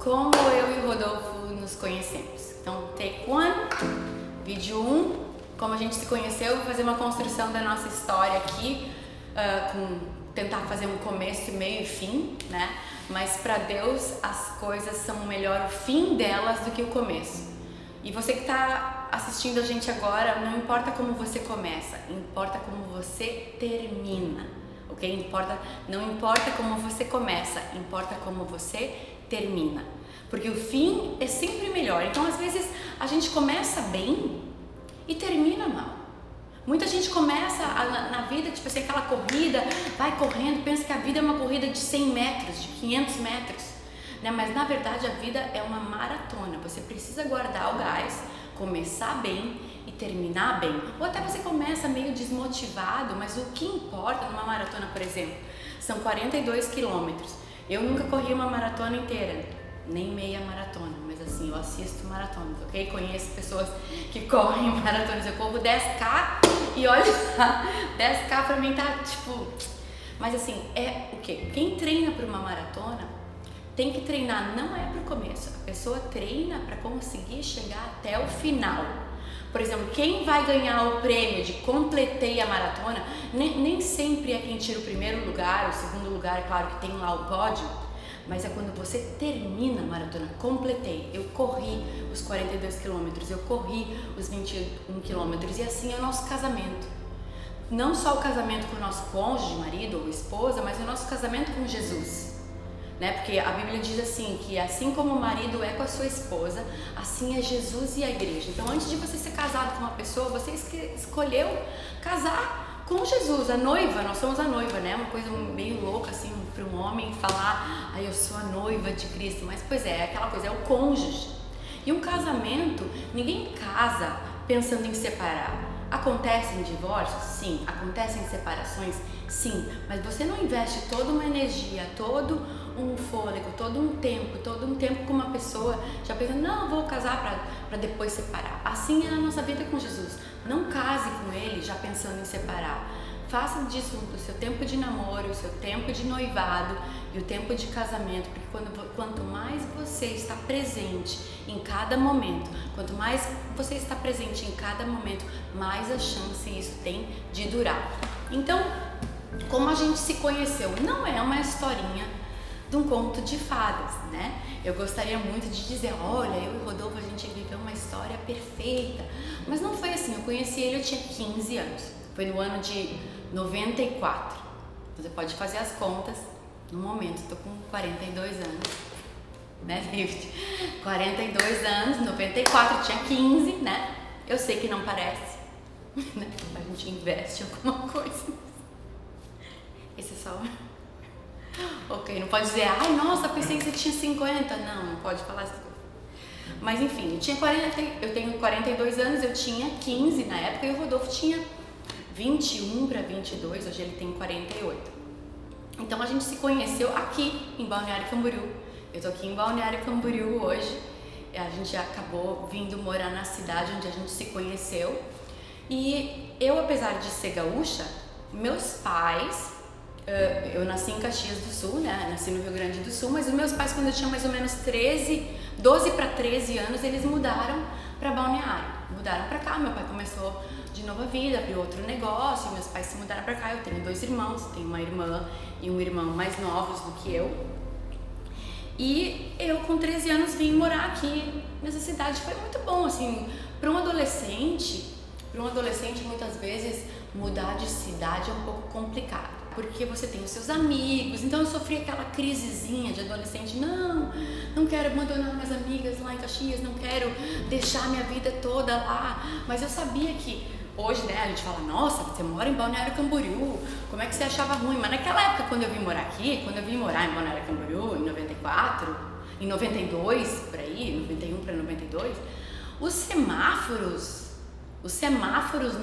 como eu e o Rodolfo nos conhecemos. Então, take 1, vídeo 1, como a gente se conheceu, vou fazer uma construção da nossa história aqui, tentar fazer um começo, meio e fim, né? Mas para Deus as coisas são melhor o fim delas do que o começo. E você que está assistindo a gente agora, não importa como você começa, importa como você termina, ok? Não importa como você começa, importa como você termina. Porque o fim é sempre melhor. Então, às vezes, a gente começa bem e termina mal. Muita gente começa na vida, tipo assim, aquela corrida, vai correndo, pensa que a vida é uma corrida de 100 metros, de 500 metros, né? Mas na verdade a vida é uma maratona. Você precisa guardar o gás, começar bem e terminar bem. Ou até você começa meio desmotivado, mas o que importa numa maratona, por exemplo, são 42 quilômetros. Eu nunca corri uma maratona inteira, nem meia maratona, mas assim, eu assisto maratonas, ok? Conheço pessoas que correm maratonas, eu corro 10K e olha, 10K pra mim tá tipo... Mas assim, é o quê? Quem treina pra uma maratona tem que treinar, não é pro começo, a pessoa treina pra conseguir chegar até o final. Por exemplo, quem vai ganhar o prêmio de completei a maratona, nem sempre é quem tira o primeiro lugar, o segundo lugar, é claro que tem lá o pódio, mas é quando você termina a maratona, completei, eu corri os 42 quilômetros, eu corri os 21 quilômetros, e assim é o nosso casamento. Não só o casamento com o nosso cônjuge, marido ou esposa, mas o nosso casamento com Jesus, né? Porque a Bíblia diz assim, que assim como o marido é com a sua esposa, assim é Jesus e a igreja. Então, antes de você ser casado com uma pessoa, você escolheu casar com Jesus, a noiva. Nós somos a noiva, né? Uma coisa meio louca assim para um homem falar, eu sou a noiva de Cristo, mas pois é aquela coisa, é o cônjuge. E um casamento, ninguém casa pensando em separar. Acontecem divórcios? Sim. Acontecem separações? Sim. Mas você não investe toda uma energia, todo um fôlego, todo um tempo com uma pessoa já pensando, não, eu vou casar para depois separar. Assim é a nossa vida com Jesus. Não case com Ele já pensando em separar. Faça disso o seu tempo de namoro, o seu tempo de noivado e o tempo de casamento, porque quanto mais você está presente em cada momento, quanto mais você está presente em cada momento, mais a chance isso tem de durar. Então, como a gente se conheceu, não é uma historinha de um conto de fadas, né? Eu gostaria muito de dizer, olha, eu e o Rodolfo, a gente viveu uma história perfeita, mas não foi assim. Eu conheci ele, eu tinha 15 anos, foi no ano de 94, você pode fazer as contas no momento, estou com 42 anos, né, David? 42 anos, 94, eu tinha 15, né? Eu sei que não parece, né? A gente investe em alguma coisa. Esse é só... Ok, não pode dizer, ai, nossa, pensei que você tinha 50. Não pode falar essas coisas. Mas enfim, eu tenho 42 anos, eu tinha 15 na época e o Rodolfo tinha 21 para 22, hoje ele tem 48. Então a gente se conheceu aqui em Balneário Camboriú. Eu tô aqui em Balneário Camboriú hoje. A gente acabou vindo morar na cidade onde a gente se conheceu. E eu, apesar de ser gaúcha, meus pais... eu nasci em Caxias do Sul, né? Nasci no Rio Grande do Sul, mas os meus pais, quando eu tinha mais ou menos 12 para 13 anos, eles mudaram para Balneário. Mudaram para cá, meu pai começou de nova vida, abriu outro negócio, meus pais se mudaram para cá. Eu tenho 2 irmãos, tenho uma irmã e um irmão mais novos do que eu. E eu, com 13 anos, vim morar aqui nessa cidade. Foi muito bom, assim, para um adolescente, muitas vezes, mudar de cidade é um pouco complicado, porque você tem os seus amigos. Então eu sofri aquela crisezinha de adolescente, não quero abandonar minhas amigas lá em Caxias, não quero deixar minha vida toda lá. Mas eu sabia que hoje, né, a gente fala, nossa, você mora em Balneário Camboriú, como é que você achava ruim? Mas naquela época, quando eu vim morar aqui, quando eu vim morar em Balneário Camboriú, em 94, em 92, por aí, 91 para 92, os semáforos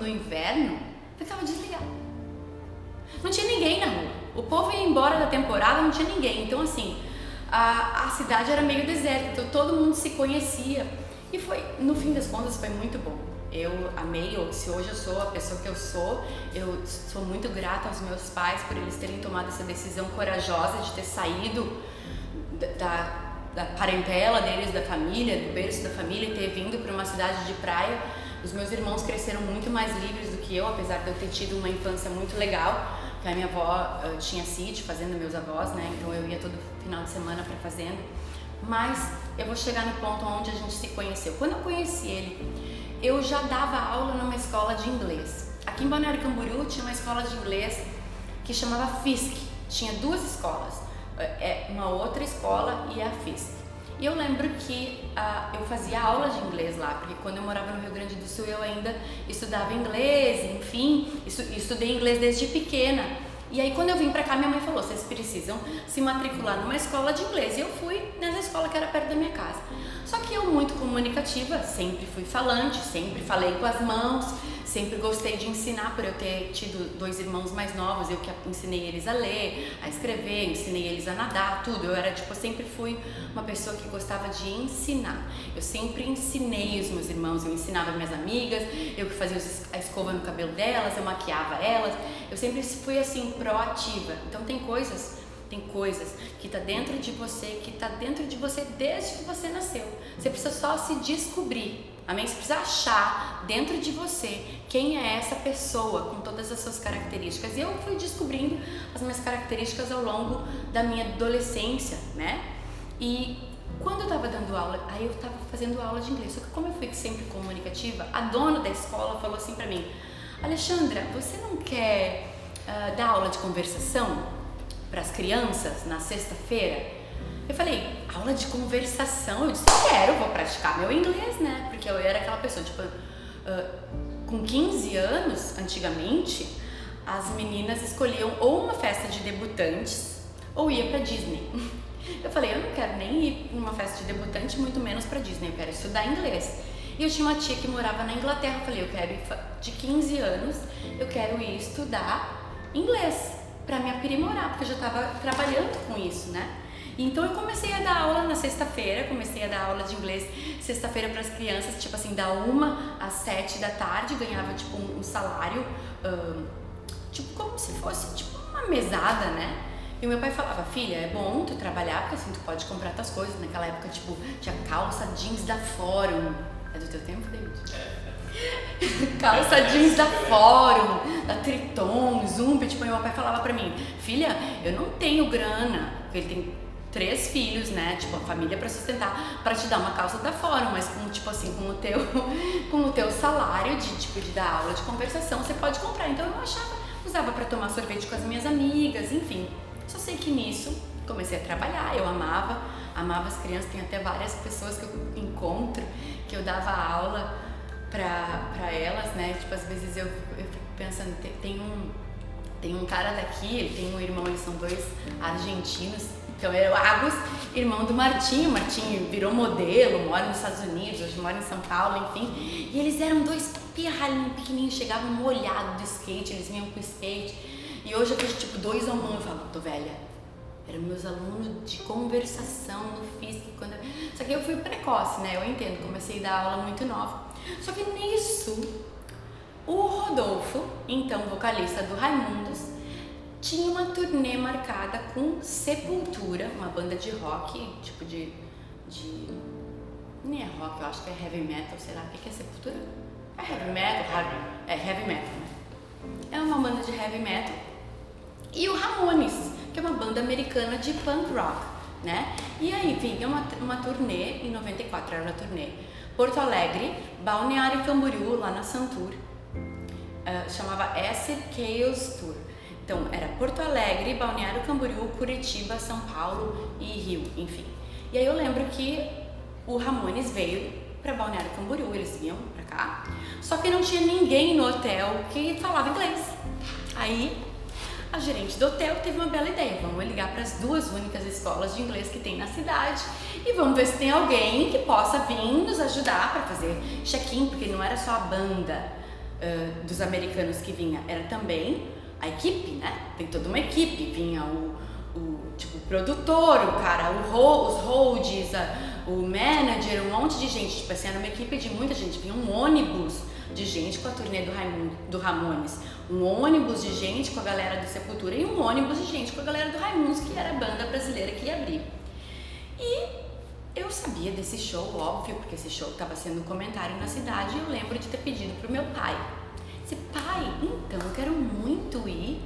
no inverno ficavam desligados. Não tinha ninguém na rua. O povo ia embora da temporada, não tinha ninguém. Então, assim, a cidade era meio deserta, então todo mundo se conhecia. E foi, no fim das contas, foi muito bom. Eu amei, se hoje eu sou a pessoa que eu sou muito grata aos meus pais por eles terem tomado essa decisão corajosa de ter saído da parentela deles, da família, do berço da família, ter vindo para uma cidade de praia. Os meus irmãos cresceram muito mais livres do que eu, apesar de eu ter tido uma infância muito legal, que a minha avó tinha sítio, fazenda, meus avós, né? Então eu ia todo final de semana para fazenda. Mas eu vou chegar no ponto onde a gente se conheceu. Quando eu conheci ele, eu já dava aula numa escola de inglês. Aqui em Balneário Camboriú tinha uma escola de inglês que chamava FISC. Tinha duas escolas, uma outra escola e a FISC. E eu lembro que eu fazia aula de inglês lá, porque quando eu morava no Rio Grande do Sul eu ainda estudava inglês, enfim, estudei inglês desde pequena. E aí quando eu vim pra cá, minha mãe falou, vocês precisam se matricular numa escola de inglês. E eu fui nessa escola que era perto da minha casa. Só que eu, muito comunicativa, sempre fui falante, sempre falei com as mãos, sempre gostei de ensinar, por eu ter tido 2 irmãos mais novos, eu que ensinei eles a ler, a escrever, ensinei eles a nadar, tudo. Eu era eu sempre fui uma pessoa que gostava de ensinar. Eu sempre ensinei os meus irmãos, eu ensinava minhas amigas, eu que fazia a escova no cabelo delas, eu maquiava elas, eu sempre fui assim, proativa. Então tem coisas que tá dentro de você, desde que você nasceu. Você precisa só se descobrir. Amém? Você precisa achar dentro de você quem é essa pessoa com todas as suas características. E eu fui descobrindo as minhas características ao longo da minha adolescência, né? E quando eu tava dando aula, aí eu tava fazendo aula de inglês. Só que como eu fui sempre comunicativa, a dona da escola falou assim pra mim: Alexandra, você não quer dar aula de conversação para as crianças na sexta-feira? Eu falei, aula de conversação? Eu disse, quero, vou praticar meu inglês, né? Porque eu era aquela pessoa, tipo, com 15 anos, antigamente, as meninas escolhiam ou uma festa de debutantes ou ia pra Disney. Eu falei, eu não quero nem ir numa festa de debutante, muito menos pra Disney, eu quero estudar inglês. E eu tinha uma tia que morava na Inglaterra, eu falei, eu quero ir de 15 anos, eu quero ir estudar inglês pra me aprimorar, porque eu já tava trabalhando com isso, né? Então eu comecei a dar aula na sexta-feira, comecei a dar aula de inglês sexta-feira para as crianças, tipo assim, da 1 às 7 da tarde, ganhava tipo um salário, tipo como se fosse tipo uma mesada, né? E o meu pai falava, filha, é bom tu trabalhar, porque assim tu pode comprar tuas coisas. Naquela época, tipo, tinha calça jeans da Fórum. É do teu tempo, David? Calça jeans da Fórum, da Triton, Zumbi. Tipo, meu pai falava pra mim, filha, eu não tenho grana, porque ele tem 3 filhos, né, tipo, a família pra sustentar, pra te dar uma calça da Fórum, mas com, tipo assim, com o teu salário de dar aula de conversação, você pode comprar. Então eu usava pra tomar sorvete com as minhas amigas, enfim. Só sei que nisso comecei a trabalhar, eu amava as crianças, tem até várias pessoas que eu encontro, que eu dava aula pra elas, né, tipo, às vezes eu fico pensando, tem um cara daqui, ele tem um irmão, eles são 2 argentinos. Então era o Agus, irmão do Martinho. O Martinho virou modelo, mora nos Estados Unidos, hoje mora em São Paulo, enfim. E eles eram 2 pirralhinhos pequenininhos, chegavam molhados do skate, eles vinham com skate. E hoje eu vejo tipo 2 ao mão e falo, tô velha. Eram meus alunos de conversação no FISC. Só que eu fui precoce, né? Eu entendo, comecei a dar aula muito nova. Só que nisso, o Rodolfo, então vocalista do Raimundos, tinha uma turnê marcada com Sepultura, uma banda de rock, tipo de nem é rock, eu acho que é heavy metal, sei lá, o que é Sepultura? É heavy metal, é heavy metal, né? É uma banda de heavy metal. E o Ramones, que é uma banda americana de punk rock, né? E aí vinha uma turnê, em 94 era a turnê, Porto Alegre, Balneário Camboriú, lá na Santur, chamava Acid Chaos Tour. Então, era Porto Alegre, Balneário Camboriú, Curitiba, São Paulo e Rio, enfim. E aí eu lembro que o Ramones veio pra Balneário Camboriú, eles vinham pra cá, só que não tinha ninguém no hotel que falava inglês. Aí, a gerente do hotel teve uma bela ideia, vamos ligar para as 2 únicas escolas de inglês que tem na cidade e vamos ver se tem alguém que possa vir nos ajudar para fazer check-in, porque não era só a banda dos americanos que vinha, era também a equipe, né? Tem toda uma equipe, vinha o tipo, o produtor, o cara, os holds, o manager, um monte de gente, tipo assim, era uma equipe de muita gente, vinha um ônibus de gente com a turnê do Ramones, um ônibus de gente com a galera do Sepultura e um ônibus de gente com a galera do Raimundos, que era a banda brasileira que ia abrir. E sabia desse show, óbvio, porque esse show estava sendo comentário na cidade, e eu lembro de ter pedido pro meu pai. Disse, pai, então eu quero muito ir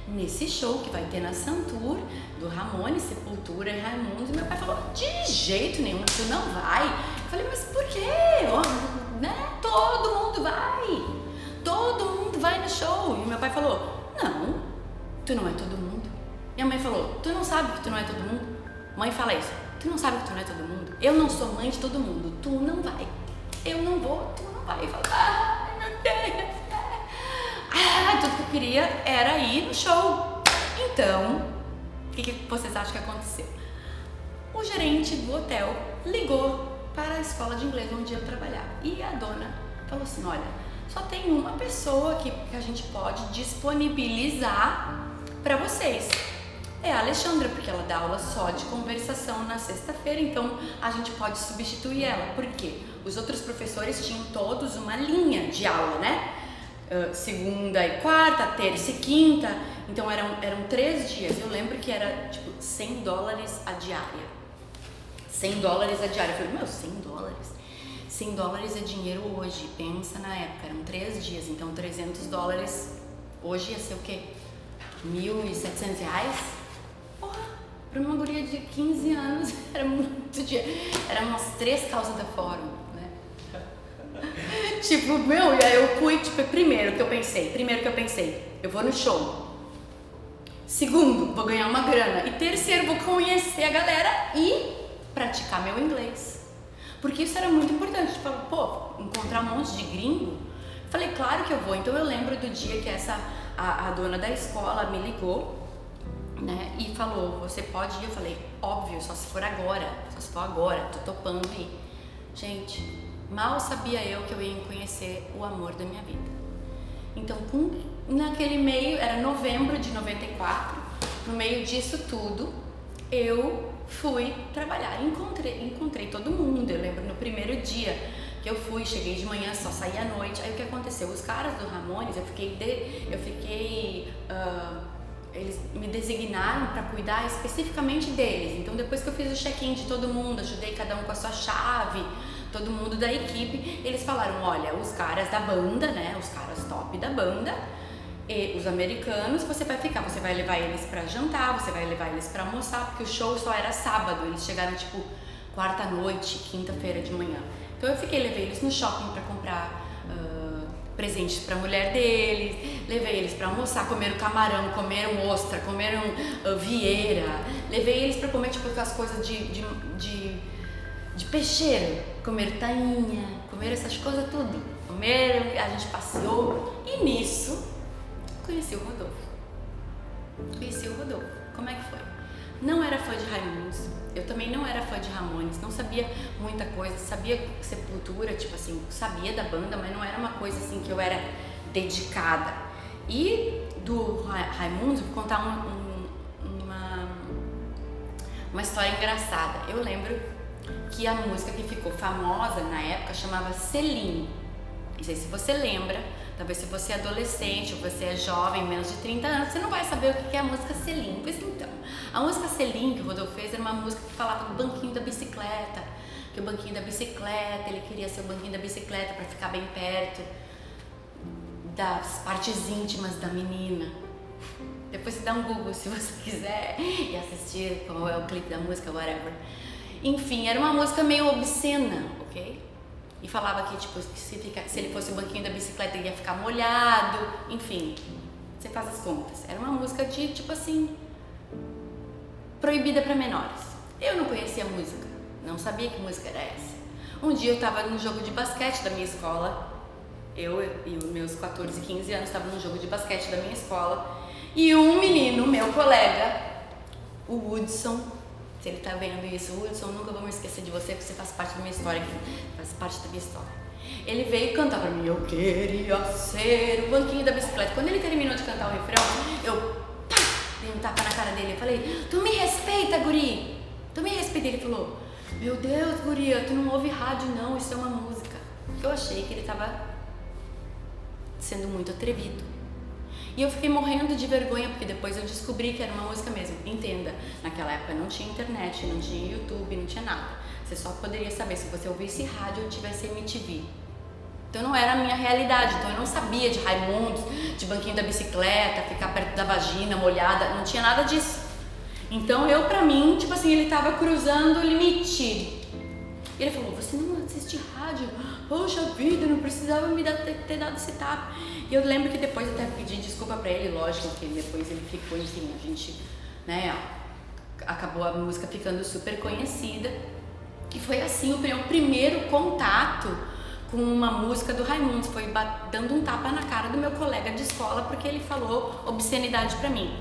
nesse show que vai ter na Santur, do Ramones, Sepultura e Raimundos. E meu pai falou, de jeito nenhum, tu não vai. Eu falei, mas por quê? Né? Todo mundo vai no show. E meu pai falou, não, tu não é todo mundo. Minha mãe falou, tu não sabe que tu não é todo mundo? Mãe fala isso, tu não sabe que tu não é todo mundo? Eu não sou mãe de todo mundo, tu não vai. Eu não vou, tu não vai. Eu falo, ai meu Deus. Tudo que eu queria era ir no show. Então, o que vocês acham que aconteceu? O gerente do hotel ligou para a escola de inglês onde eu trabalhava. E a dona falou assim, olha, só tem uma pessoa aqui que a gente pode disponibilizar para vocês. É a Alexandra, porque ela dá aula só de conversação na sexta-feira, então a gente pode substituir ela. Por quê? Os outros professores tinham todos uma linha de aula, né? Segunda e quarta, terça e quinta, então eram 3 dias. Eu lembro que era tipo $100 a diária. $100 a diária. Eu falei, meu, $100? $100 é dinheiro hoje, pensa na época, eram 3 dias, então $300 hoje ia ser o quê? R$1.700? Porra, pra uma guria de 15 anos era muito dinheiro. Eram umas 3 calças da Fórum. Tipo, meu, e aí eu fui, tipo, primeiro que eu pensei, eu vou no show. Segundo, vou ganhar uma grana. E terceiro, vou conhecer a galera e praticar meu inglês. Porque isso era muito importante. Tipo, pô, encontrar um monte de gringo. Falei, claro que eu vou. Então eu lembro do dia que a dona da escola me ligou, né, e falou, você pode ir? Eu falei, óbvio, só se for agora, tô topando ir. Gente, mal sabia eu que eu ia conhecer o amor da minha vida. Então, naquele meio, era novembro de 94, no meio disso tudo, eu fui trabalhar. Encontrei todo mundo. Eu lembro no primeiro dia que eu fui, cheguei de manhã, só saí à noite. Aí o que aconteceu? Os caras do Ramones, eles me designaram para cuidar especificamente deles. Então, depois que eu fiz o check-in de todo mundo, ajudei cada um com a sua chave, todo mundo da equipe, eles falaram, olha, os caras da banda, né, os caras top da banda e os americanos, você vai ficar, você vai levar eles pra jantar, você vai levar eles pra almoçar, porque o show só era sábado, eles chegaram tipo quarta-noite, quinta-feira de manhã. Então eu levei eles no shopping pra comprar presentes pra mulher deles, levei eles pra almoçar, comeram camarão, comeram ostra, comeram vieira, levei eles pra comer tipo aquelas coisas de peixeiro, comer tainha, comer essas coisas tudo, comeram, a gente passeou e nisso conheci o Rodolfo. Como é que foi? Não era fã de Raimundos, eu também não era fã de Ramones, não sabia muita coisa, sabia Sepultura, tipo assim, sabia da banda, mas não era uma coisa assim que eu era dedicada. E do Raimundos, vou contar uma história engraçada. Eu lembro que a música que ficou famosa na época chamava Selim. Não sei se você lembra, talvez se você é adolescente ou você é jovem, menos de 30 anos, você não vai saber o que é a música Selim. Pois então, a música Selim que o Rodolfo fez era uma música que falava do banquinho da bicicleta, que o banquinho da bicicleta, ele queria ser o banquinho da bicicleta para ficar bem perto das partes íntimas da menina. Depois você dá um Google se você quiser e assistir qual é o clipe da música, whatever. Enfim, era uma música meio obscena, ok? E falava que, tipo, se ele fosse o banquinho da bicicleta ele ia ficar molhado, enfim, você faz as contas. Era uma música de, tipo assim, proibida para menores. Eu não conhecia a música, não sabia que música era essa. Um dia eu tava no jogo de basquete da minha escola, eu e os meus 14, 15 anos estava no jogo de basquete da minha escola, e um menino, meu colega, o Woodson, se ele tá vendo isso, Woodson, nunca vou me esquecer de você, porque você faz parte da minha história, Ele veio cantar pra mim, eu queria ser o banquinho da bicicleta. Quando ele terminou de cantar o refrão, eu dei um tapa na cara dele, eu falei, tu me respeita, guri, tu me respeita. Ele falou, meu Deus, guria, tu não ouve rádio não, isso é uma música. Eu achei que ele tava sendo muito atrevido. E eu fiquei morrendo de vergonha, porque depois eu descobri que era uma música mesmo. Entenda, naquela época não tinha internet, não tinha YouTube, não tinha nada. Você só poderia saber se você ouvisse rádio ou tivesse MTV. Então não era a minha realidade, então eu não sabia de Raimundos, de banquinho da bicicleta, ficar perto da vagina molhada, não tinha nada disso. Então eu, pra mim, tipo assim, ele tava cruzando o limite. E ele falou, você não assiste rádio? Poxa vida, não precisava ter dado esse tapa. E eu lembro que depois eu até pedi desculpa pra ele, lógico, que depois ele ficou, enfim, a gente, né, acabou a música ficando super conhecida. E foi assim o meu primeiro contato com uma música do Raimundos, foi dando um tapa na cara do meu colega de escola porque ele falou obscenidade pra mim.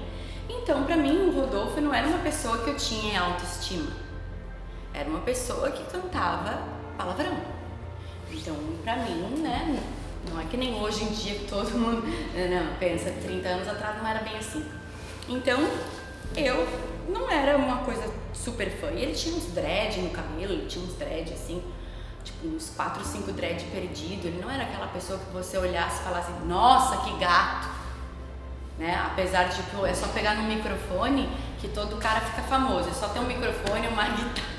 Então, pra mim, o Rodolfo não era uma pessoa que eu tinha autoestima, era uma pessoa que cantava palavrão. Então, pra mim, né, não é que nem hoje em dia que todo mundo, não, pensa, 30 anos atrás não era bem assim. Então, eu não era uma coisa super fã. E ele tinha uns dread no cabelo, ele tinha uns dread assim, tipo uns 4, 5 dread perdido. Ele não era aquela pessoa que você olhasse e falasse, nossa, que gato, né? Apesar de, tipo, é só pegar no microfone que todo cara fica famoso. É só ter um microfone, uma guitarra,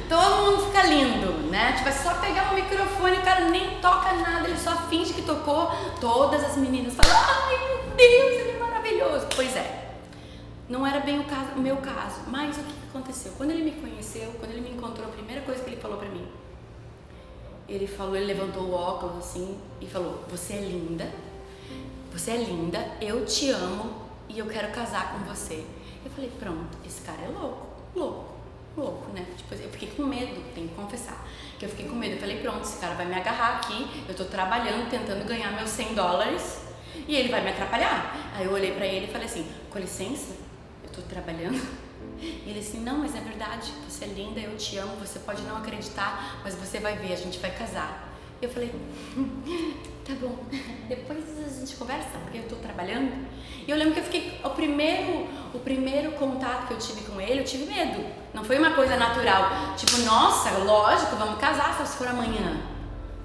todo mundo fica lindo, né? Tipo, é só pegar um microfone, o cara nem toca nada, ele só finge que tocou. Todas as meninas falam, ai meu Deus, ele é maravilhoso. Pois é. Não era bem o meu caso, mas o que aconteceu? Quando ele me conheceu, quando ele me encontrou, a primeira coisa que ele falou pra mim, ele levantou o óculos assim e falou, você é linda, eu te amo e eu quero casar com você. Eu falei, pronto, esse cara é louco, né? Tipo, eu fiquei com medo, tenho que confessar, que eu fiquei com medo. Eu falei, pronto, esse cara vai me agarrar aqui, eu tô trabalhando, tentando ganhar meus $100 e ele vai me atrapalhar. Aí eu olhei pra ele e falei assim, com licença, tô trabalhando. E ele assim, não, mas é verdade, você é linda, eu te amo, você pode não acreditar, mas você vai ver, a gente vai casar. E eu falei, tá bom, depois a gente conversa, porque eu tô trabalhando. E eu lembro que eu fiquei, o primeiro contato que eu tive com ele, eu tive medo. Não foi uma coisa natural, tipo, nossa, lógico, vamos casar só se for amanhã.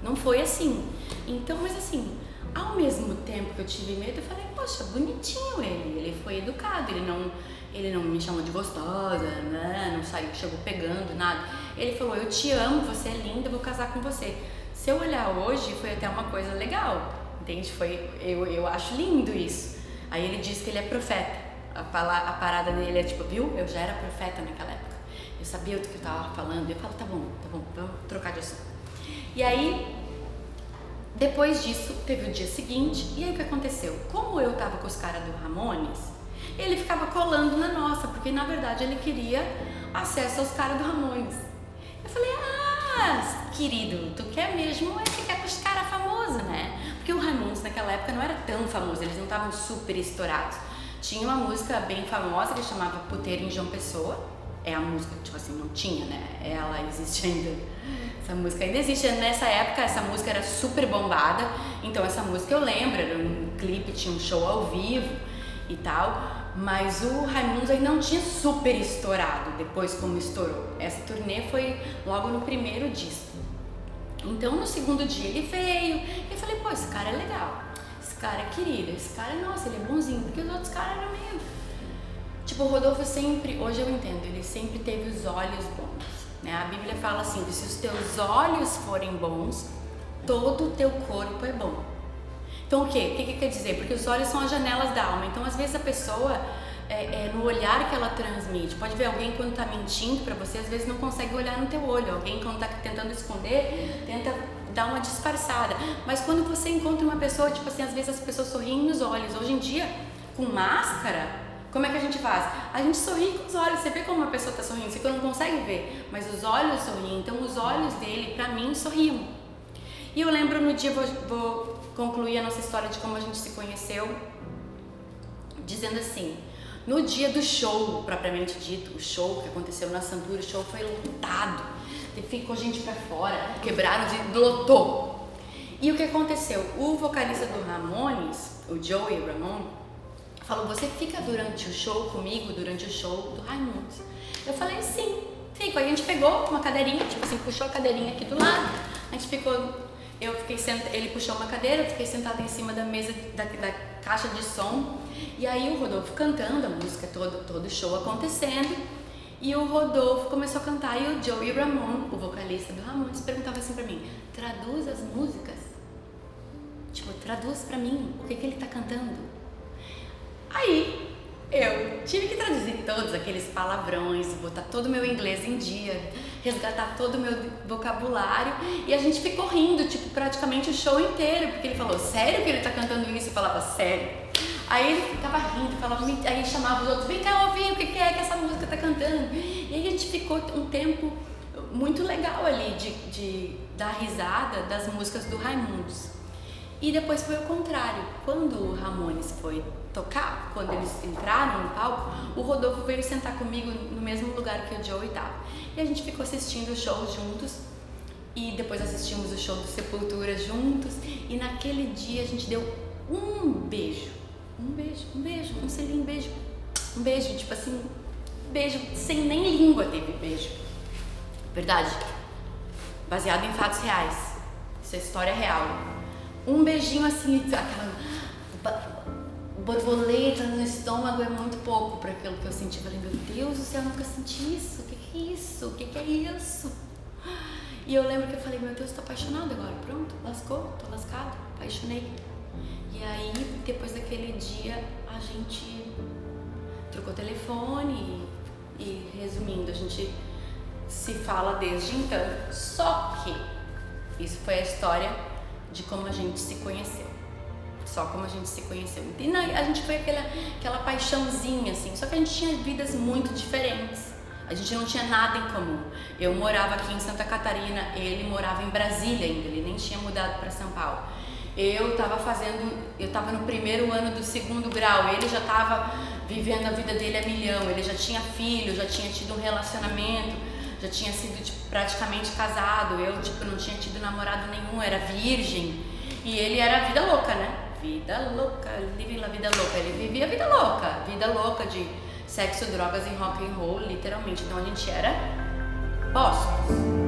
Não foi assim. Então, mas assim, ao mesmo tempo que eu tive medo, eu falei, poxa, bonitinho ele foi educado, ele não me chamou de gostosa, né? Não chegou pegando, nada. Ele falou, eu te amo, você é linda, eu vou casar com você. Se eu olhar hoje, foi até uma coisa legal, entende? Eu acho lindo isso. Aí ele diz que ele é profeta. A parada dele é tipo, viu? Eu já era profeta naquela época. Eu sabia o que eu tava falando. Eu falo, tá bom, vamos trocar de assunto. E aí, depois disso, teve o dia seguinte, e aí o que aconteceu? Como eu tava com os caras do Ramones, ele ficava colando na nossa, porque na verdade ele queria acesso aos caras do Ramones. Eu falei, querido, tu quer mesmo é ficar com os caras famosos, né? Porque o Ramones naquela época não era tão famoso, eles não estavam super estourados. Tinha uma música bem famosa que chamava Puteiro em João Pessoa. É a música, tipo assim, não tinha, né? Ela existe ainda. Essa música ainda existe. Nessa época, essa música era super bombada. Então, essa música eu lembro, era um clipe, tinha um show ao vivo e tal. Mas o Raimundos aí não tinha super estourado depois como estourou. Essa turnê foi logo no primeiro disco. Então, no segundo dia ele veio e eu falei, pô, esse cara é legal. Esse cara é querido. Esse cara, nossa, ele é bonzinho. Porque os outros caras eram meio... Tipo, o Rodolfo sempre, hoje eu entendo, ele sempre teve os olhos bons, né? A Bíblia fala assim, que se os teus olhos forem bons, todo o teu corpo é bom. Então o quê? O que quer dizer? Porque os olhos são as janelas da alma. Então às vezes a pessoa, no olhar que ela transmite, pode ver alguém quando tá mentindo pra você, às vezes não consegue olhar no teu olho. Alguém quando tá tentando esconder, tenta dar uma disfarçada. Mas quando você encontra uma pessoa, tipo assim, às vezes as pessoas sorriem nos olhos. Hoje em dia, com máscara, como é que a gente faz? A gente sorri com os olhos. Você vê como uma pessoa tá sorrindo, você não consegue ver, mas os olhos sorriem. Então os olhos dele, pra mim, sorriam. E eu lembro no dia, vou concluir a nossa história de como a gente se conheceu, dizendo assim, no dia do show, propriamente dito, o show que aconteceu na Santura, o show foi lotado, ficou gente pra fora, quebraram, lotou. E o que aconteceu? O vocalista do Ramones, o Joey Ramone, falou, você fica durante o show comigo, durante o show do Raimundos? Eu falei, sim, fico. Aí a gente pegou uma cadeirinha, tipo assim, puxou a cadeirinha aqui do lado, a gente ficou, ele puxou uma cadeira, eu fiquei sentada em cima da mesa caixa de som. E aí o Rodolfo cantando a música, todo o show acontecendo. E o Rodolfo começou a cantar e o Joey Ramone, o vocalista do Ramones, perguntava assim pra mim: traduz as músicas? Tipo, traduz pra mim o que ele tá cantando. Aí eu tive que traduzir todos aqueles palavrões, botar todo o meu inglês em dia, resgatar todo o meu vocabulário, e a gente ficou rindo, tipo, praticamente o show inteiro, porque ele falou: sério que ele tá cantando isso? Eu falava: sério. Aí ele ficava rindo, falava, aí chamava os outros: vem cá ouvir o que é que essa música tá cantando. E aí a gente ficou um tempo muito legal ali de dar risada das músicas do Raimundos. E depois foi o contrário. Quando o Ramones foi tocar, quando eles entraram no palco, o Rodolfo veio sentar comigo no mesmo lugar que o Joey estava. E a gente ficou assistindo o show juntos. E depois assistimos o show do Sepultura juntos. E naquele dia a gente deu um beijo. Um selinho, um beijo, tipo assim, beijo sem nem língua teve beijo. Verdade. Baseado em fatos reais. Isso é história real. Um beijinho assim, aquela borboleta no estômago é muito pouco para aquilo que eu senti. Eu falei: meu Deus do céu, eu nunca senti isso. O que é isso? O que é isso? E eu lembro que eu falei: meu Deus, tô apaixonada agora. Pronto, lascou, tô lascada, apaixonei. E aí, depois daquele dia, a gente trocou telefone e resumindo, a gente se fala desde então. Só que isso foi a história de como a gente se conheceu. Só como a gente se conheceu. E a gente foi aquela paixãozinha, assim. Só que a gente tinha vidas muito diferentes. A gente não tinha nada em comum. Eu morava aqui em Santa Catarina, ele morava em Brasília ainda, ele nem tinha mudado para São Paulo. Eu tava no primeiro ano do 2º grau, ele já tava vivendo a vida dele a milhão, ele já tinha filho, já tinha tido um relacionamento, já tinha sido praticamente casado, eu não tinha tido namorado nenhum, era virgem, e ele era vida louca, né? Vida louca, living la vida louca, ele vivia vida louca de sexo, drogas e rock and roll, literalmente. Então a gente era postos.